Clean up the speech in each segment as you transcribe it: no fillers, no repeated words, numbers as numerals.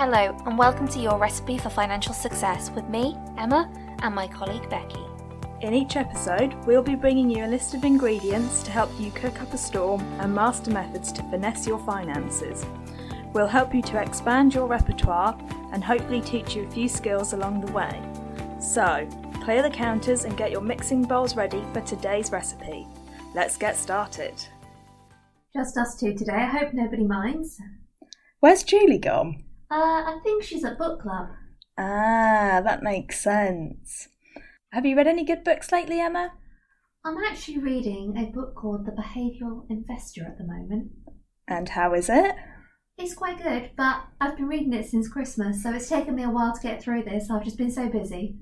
Hello, and welcome to your Recipe for Financial Success with me, Emma, and my colleague Becky. In each episode, we'll be bringing you a list of ingredients to help you cook up a storm and master methods to finesse your finances. We'll help you to expand your repertoire and hopefully teach you a few skills along the way. So, clear the counters and get your mixing bowls ready for today's recipe. Let's get started. Just us two today, I hope nobody minds. Where's Julie gone? I think she's at book club. Ah, that makes sense. Have you read any good books lately, Emma? I'm actually reading a book called The Behavioural Investor at the moment. And how is it? It's quite good, but I've been reading it since Christmas, so it's taken me a while to get through this. I've just been so busy.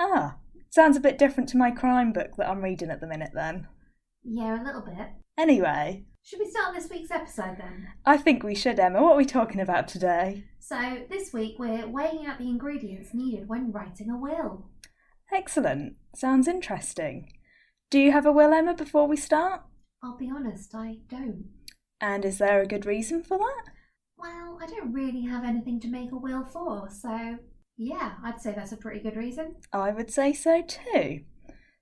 Ah, sounds a bit different to my crime book that I'm reading at the minute then. Yeah, a little bit. Anyway. Should we start this week's episode then? I think we should, Emma. What are we talking about today? So, this week we're weighing out the ingredients needed when writing a will. Excellent. Sounds interesting. Do you have a will, Emma, before we start? I'll be honest, I don't. And is there a good reason for that? Well, I don't really have anything to make a will for, so yeah, I'd say that's a pretty good reason. I would say so too.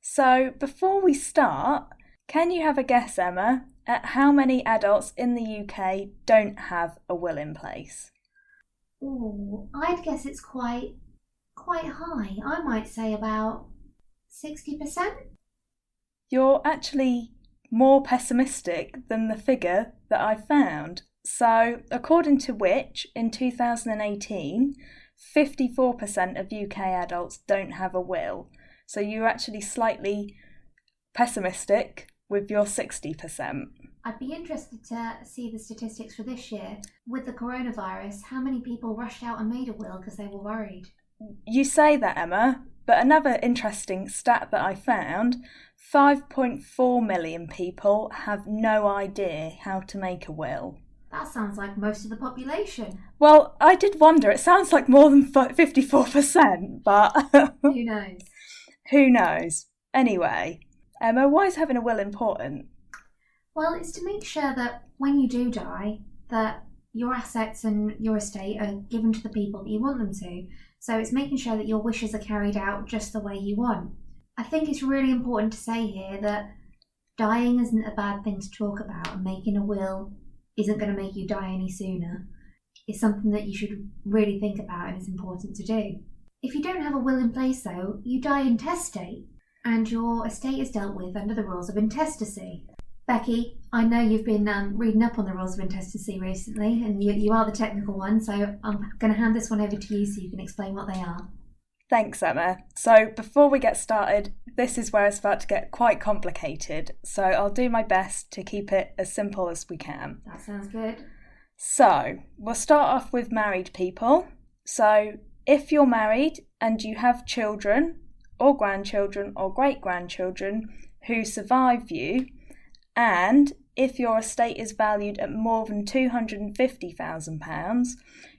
So, before we start, can you have a guess, Emma, at how many adults in the UK don't have a will in place? Oh, I'd guess it's quite high. I might say about 60%. You're actually more pessimistic than the figure that I found. So, according to which, in 2018, 54% of UK adults don't have a will. So you're actually slightly pessimistic with your 60%. I'd be interested to see the statistics for this year. With the coronavirus, how many people rushed out and made a will because they were worried? You say that, Emma, but another interesting stat that I found, 5.4 million people have no idea how to make a will. That sounds like most of the population. Well, I did wonder. It sounds like more than 54%, but... Who knows? Who knows? Anyway, Emma, why is having a will important? Well, it's to make sure that when you do die, that your assets and your estate are given to the people that you want them to. So it's making sure that your wishes are carried out just the way you want. I think it's really important to say here that dying isn't a bad thing to talk about, and making a will isn't going to make you die any sooner. It's something that you should really think about and is important to do. If you don't have a will in place though, you die intestate, and your estate is dealt with under the rules of intestacy. Becky, I know you've been reading up on the rules of intestacy recently, and you are the technical one, so I'm going to hand this one over to you so you can explain what they are. Thanks, Emma. So before we get started, this is where it's about to get quite complicated, so I'll do my best to keep it as simple as we can. That sounds good. So we'll start off with married people. So if you're married and you have children or grandchildren or great-grandchildren who survive you, and if your estate is valued at more than £250,000,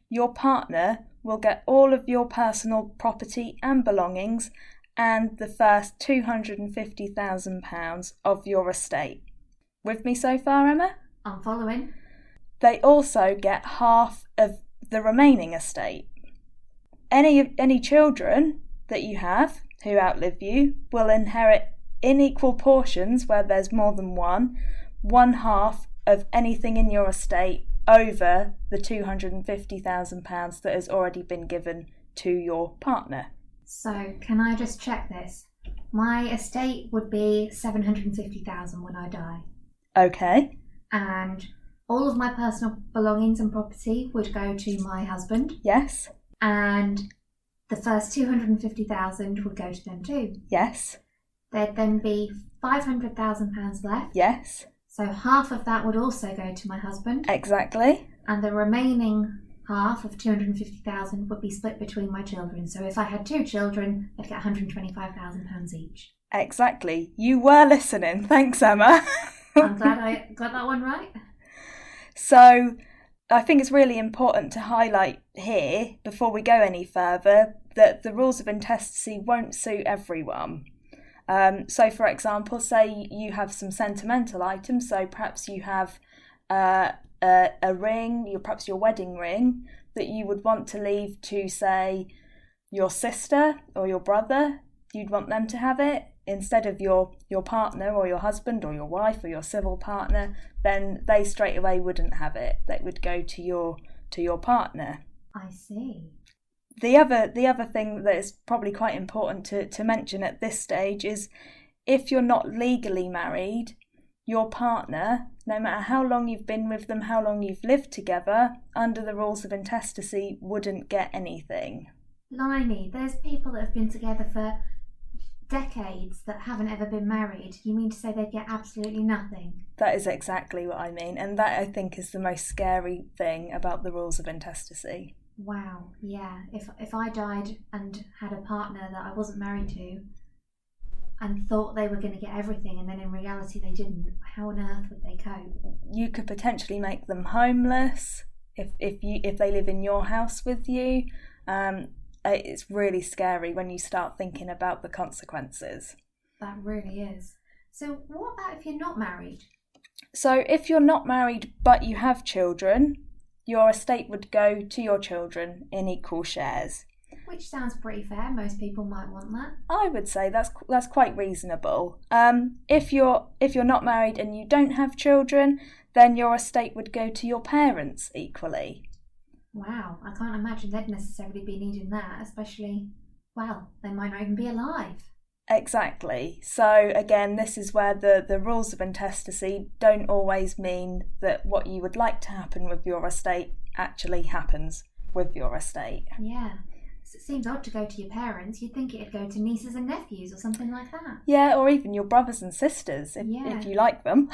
your partner will get all of your personal property and belongings and the first £250,000 of your estate. With me so far, Emma? I'm following. They also get half of the remaining estate. Any children that you have who outlive you will inherit in equal portions, where there's more than one half of anything in your estate over the £250,000 that has already been given to your partner. So, can I just check this? My estate would be $750,000 when I die. Okay. And all of my personal belongings and property would go to my husband. Yes. And the first $250,000 would go to them too. Yes. There'd then be £500,000 left. Yes. So half of that would also go to my husband. Exactly. And the remaining half of $250,000 would be split between my children. So if I had two children, I'd get £125,000 each. Exactly. You were listening. Thanks, Emma. I'm glad I got that one right. So I think it's really important to highlight here, before we go any further, that the rules of intestacy won't suit everyone. So, for example, say you have some sentimental items, so perhaps you have a ring, perhaps your wedding ring, that you would want to leave to, say, your sister or your brother, you'd want them to have it instead of your partner or your husband or your wife or your civil partner, then they straight away wouldn't have it. That would go to your partner. I see. The other thing that is probably quite important to mention at this stage is if you're not legally married, your partner, no matter how long you've been with them, how long you've lived together, under the rules of intestacy, wouldn't get anything. Blimey, there's people that have been together for decades that haven't ever been married. You mean to say they'd get absolutely nothing? That is exactly what I mean, and that I think is the most scary thing about the rules of intestacy. Wow, yeah. If I died and had a partner that I wasn't married to and thought they were going to get everything and then in reality they didn't, how on earth would they cope? You could potentially make them homeless if they live in your house with you. It's really scary when you start thinking about the consequences. That really is. So what about if you're not married? So if you're not married but you have children, your estate would go to your children in equal shares. Which sounds pretty fair. Most people might want that. I would say that's quite reasonable. If you're not married and you don't have children, then your estate would go to your parents equally. Wow, I can't imagine they'd necessarily be needing that, especially, well, they might not even be alive. Exactly. So again, this is where the rules of intestacy don't always mean that what you would like to happen with your estate actually happens with your estate. Yeah. It seems odd to go to your parents. You'd think it'd go to nieces and nephews or something like that. Yeah, or even your brothers and sisters if you like them.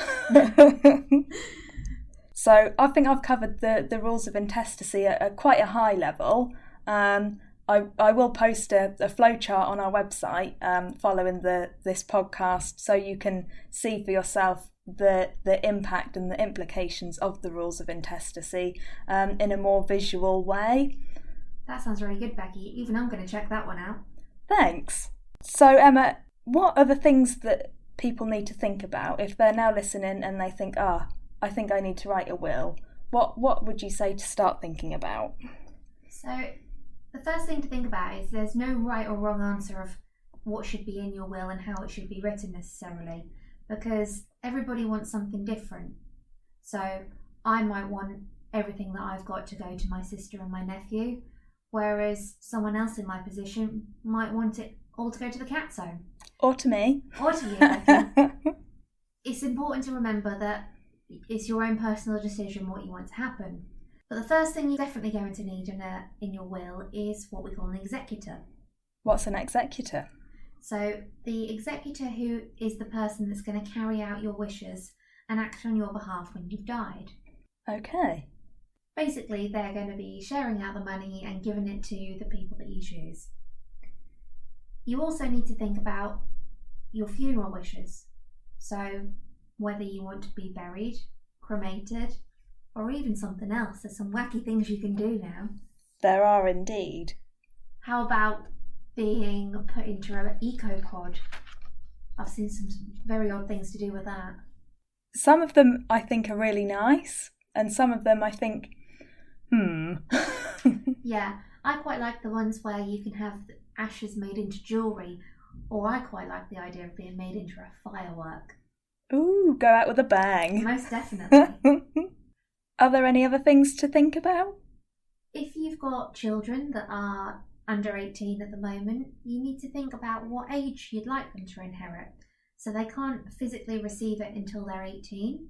So I think I've covered the rules of intestacy at quite a high level. I will post a flowchart on our website following this podcast so you can see for yourself the impact and the implications of the rules of intestacy in a more visual way. That sounds really good, Becky. Even I'm going to check that one out. Thanks. So Emma, what are the things that people need to think about if they're now listening and they think, I think I need to write a will? What would you say to start thinking about? So the first thing to think about is there's no right or wrong answer of what should be in your will and how it should be written necessarily, because everybody wants something different. So I might want everything that I've got to go to my sister and my nephew, whereas someone else in my position might want it all to go to the cat zone. Or to me. Or to you, Becky. It's important to remember that it's your own personal decision what you want to happen. But the first thing you're definitely going to need in your will is what we call an executor. What's an executor? So the executor who is the person that's going to carry out your wishes and act on your behalf when you've died. Okay. Basically, they're going to be sharing out the money and giving it to the people that you choose. You also need to think about your funeral wishes. So whether you want to be buried, cremated, or even something else. There's some wacky things you can do now. There are indeed. How about being put into an eco-pod? I've seen some very odd things to do with that. Some of them I think are really nice, and some of them I think, Yeah, I quite like the ones where you can have ashes made into jewellery, or I quite like the idea of being made into a firework. Ooh, go out with a bang. Most definitely. Are there any other things to think about? If you've got children that are under 18 at the moment, you need to think about what age you'd like them to inherit. So they can't physically receive it until they're 18.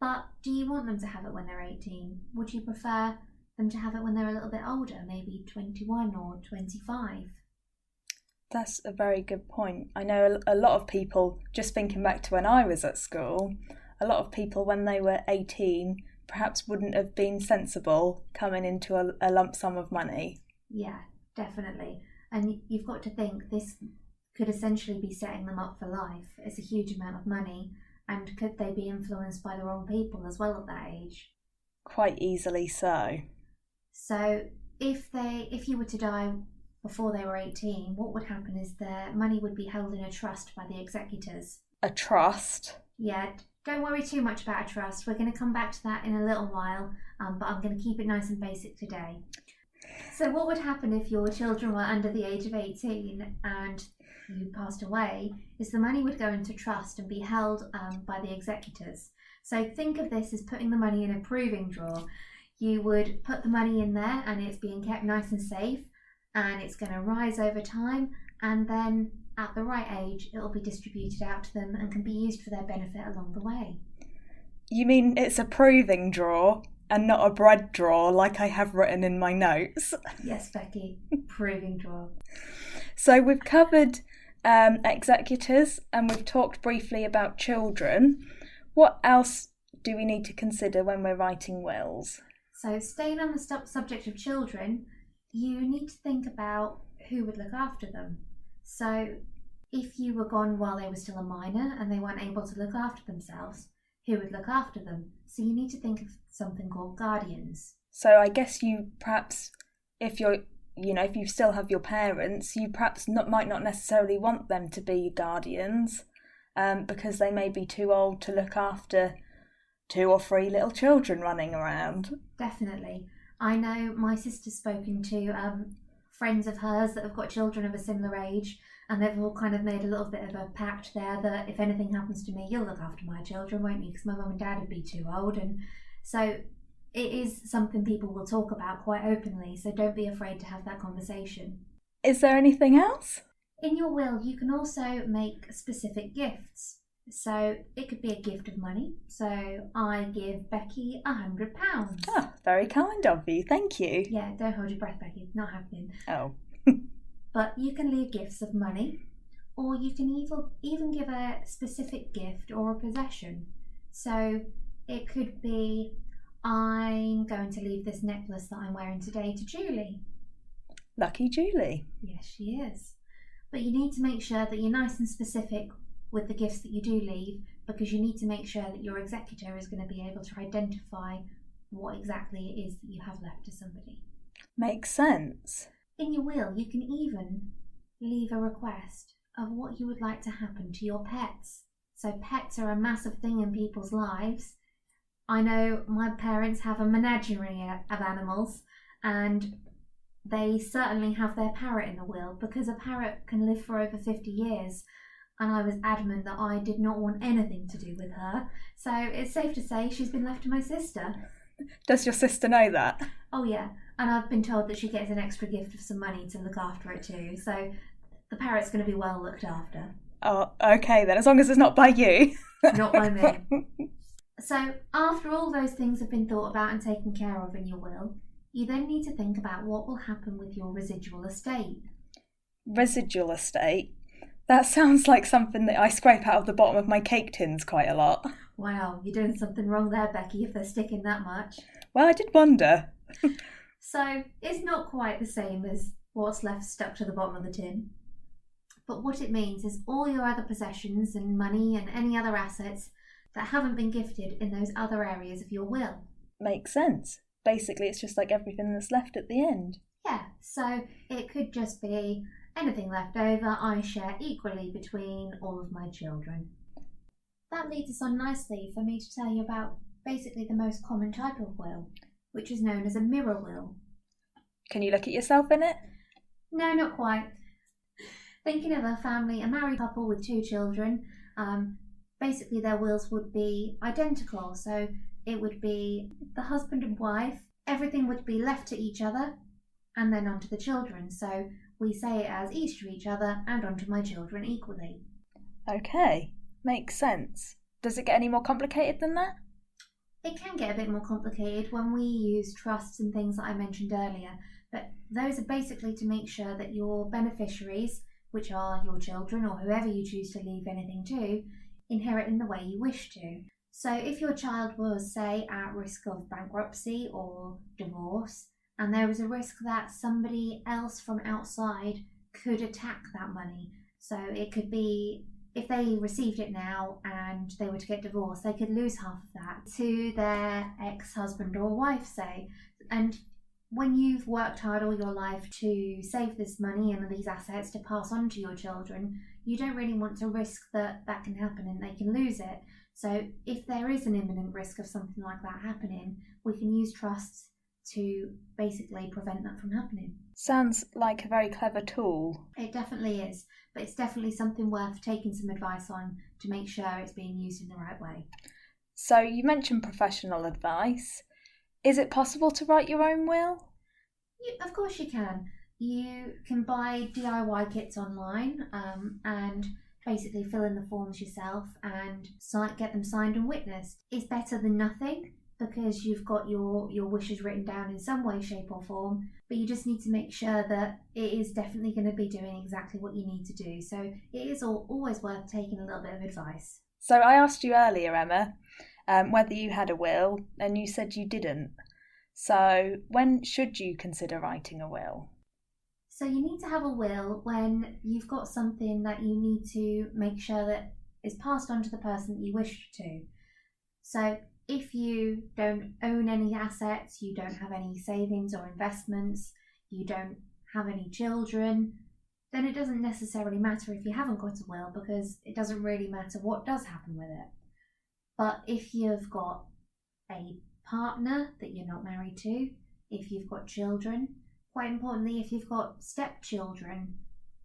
But do you want them to have it when they're 18? Would you prefer them to have it when they're a little bit older, maybe 21 or 25? That's a very good point. I know a lot of people, just thinking back to when I was at school, a lot of people when they were 18 perhaps wouldn't have been sensible coming into a lump sum of money. Yeah, definitely. And you've got to think this could essentially be setting them up for life. It's a huge amount of money. And could they be influenced by the wrong people as well at that age? Quite easily so. So if you were to die before they were 18, what would happen is their money would be held in a trust by the executors. A trust? Yeah. Don't worry too much about a trust. We're going to come back to that in a little while, but I'm going to keep it nice and basic today. So what would happen if your children were under the age of 18 and you passed away is the money would go into trust and be held by the executors. So think of this as putting the money in a proving drawer. You would put the money in there and it's being kept nice and safe and it's going to rise over time, and then at the right age it'll be distributed out to them and can be used for their benefit along the way. You mean it's a proving drawer and not a bread drawer like I have written in my notes? Yes, Becky, proving drawer. So we've covered executors and we've talked briefly about children. What else do we need to consider when we're writing wills? So staying on the subject of children, you need to think about who would look after them. So if you were gone while they were still a minor and they weren't able to look after themselves, who would look after them? So you need to think of something called guardians. So I guess you perhaps, if you still have your parents, you perhaps might not necessarily want them to be guardians because they may be too old to look after 2 or 3 little children running around. Definitely. I know my sister's spoken to friends of hers that have got children of a similar age, and they've all kind of made a little bit of a pact there that if anything happens to me, you'll look after my children, won't you? Because my mum and dad would be too old. And so it is something people will talk about quite openly, so don't be afraid to have that conversation. Is there anything else? In your will, you can also make specific gifts. So it could be a gift of money. So I give Becky £100. Oh, very kind of you. Thank you. Yeah, don't hold your breath, Becky. Not happening. Oh. But you can leave gifts of money, or you can even give a specific gift or a possession. So it could be, I'm going to leave this necklace that I'm wearing today to Julie. Lucky Julie. Yes, she is. But you need to make sure that you're nice and specific with the gifts that you do leave, because you need to make sure that your executor is going to be able to identify what exactly it is that you have left to somebody. Makes sense. In your will, you can even leave a request of what you would like to happen to your pets. So pets are a massive thing in people's lives. I know my parents have a menagerie of animals, and they certainly have their parrot in the will, because a parrot can live for over 50 years. And I was adamant that I did not want anything to do with her. So it's safe to say she's been left to my sister. Does your sister know that? Oh yeah, and I've been told that she gets an extra gift of some money to look after it too. So the parrot's going to be well looked after. Oh, okay then, as long as it's not by you. Not by me. So after all those things have been thought about and taken care of in your will, you then need to think about what will happen with your residual estate. Residual estate? That sounds like something that I scrape out of the bottom of my cake tins quite a lot. Wow, you're doing something wrong there, Becky, if they're sticking that much. Well, I did wonder. So it's not quite the same as what's left stuck to the bottom of the tin. But what it means is all your other possessions and money and any other assets that haven't been gifted in those other areas of your will. Makes sense. Basically, it's just like everything that's left at the end. Yeah, so it could just be anything left over I share equally between all of my children. That leads us on nicely for me to tell you about basically the most common type of will, which is known as a mirror will. Can you look at yourself in it? No, not quite. Thinking of a family, a married couple with 2 children, basically their wills would be identical. So it would be the husband and wife, everything would be left to each other and then onto the children. So we say it as each to each other and onto my children equally. Okay, makes sense. Does it get any more complicated than that? It can get a bit more complicated when we use trusts and things that I mentioned earlier, but those are basically to make sure that your beneficiaries, which are your children or whoever you choose to leave anything to, inherit in the way you wish to. So if your child was, say, at risk of bankruptcy or divorce, and there was a risk that somebody else from outside could attack that money. So it could be, if they received it now and they were to get divorced, they could lose half of that to their ex-husband or wife, say. And when you've worked hard all your life to save this money and these assets to pass on to your children, you don't really want to risk that can happen and they can lose it. So if there is an imminent risk of something like that happening, we can use trusts to basically prevent that from happening. Sounds like a very clever tool. It definitely is, but it's definitely something worth taking some advice on to make sure it's being used in the right way. So you mentioned professional advice. Is it possible to write your own will? Of course you can. You can buy DIY kits online and basically fill in the forms yourself and get them signed and witnessed. It's better than nothing because you've got your wishes written down in some way, shape or form, but you just need to make sure that it is definitely going to be doing exactly what you need to do. So it is always worth taking a little bit of advice. So I asked you earlier, Emma, whether you had a will, and you said you didn't. So when should you consider writing a will? So you need to have a will when you've got something that you need to make sure that is passed on to the person that you wish to. So if you don't own any assets, you don't have any savings or investments, you don't have any children, then it doesn't necessarily matter if you haven't got a will because it doesn't really matter what does happen with it. But if you've got a partner that you're not married to, if you've got children, quite importantly, if you've got stepchildren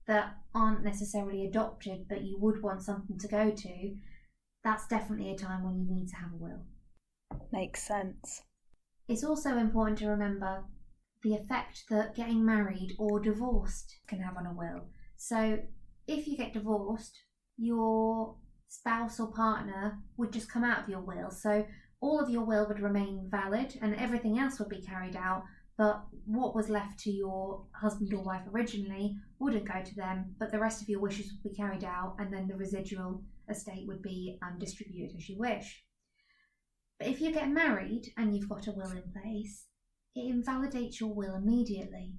that aren't necessarily adopted but you would want something to go to, that's definitely a time when you need to have a will. Makes sense. It's also important to remember the effect that getting married or divorced can have on a will. So if you get divorced, your spouse or partner would just come out of your will. So all of your will would remain valid and everything else would be carried out, but what was left to your husband or wife originally wouldn't go to them, but the rest of your wishes would be carried out and then the residual estate would be distributed as you wish. But if you get married and you've got a will in place, it invalidates your will immediately.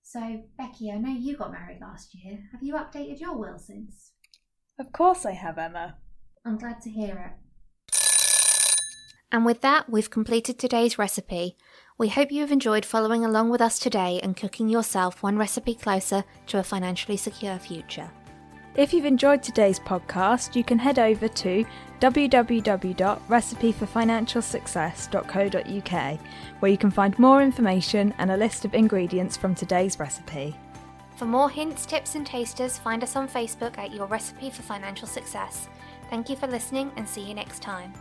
So, Becky, I know you got married last year. Have you updated your will since? Of course I have, Emma. I'm glad to hear it. And with that, we've completed today's recipe. We hope you have enjoyed following along with us today and cooking yourself one recipe closer to a financially secure future. If you've enjoyed today's podcast, you can head over to www.recipeforfinancialsuccess.co.uk, where you can find more information and a list of ingredients from today's recipe. For more hints, tips and tasters, find us on Facebook at Your Recipe for Financial Success. Thank you for listening and see you next time.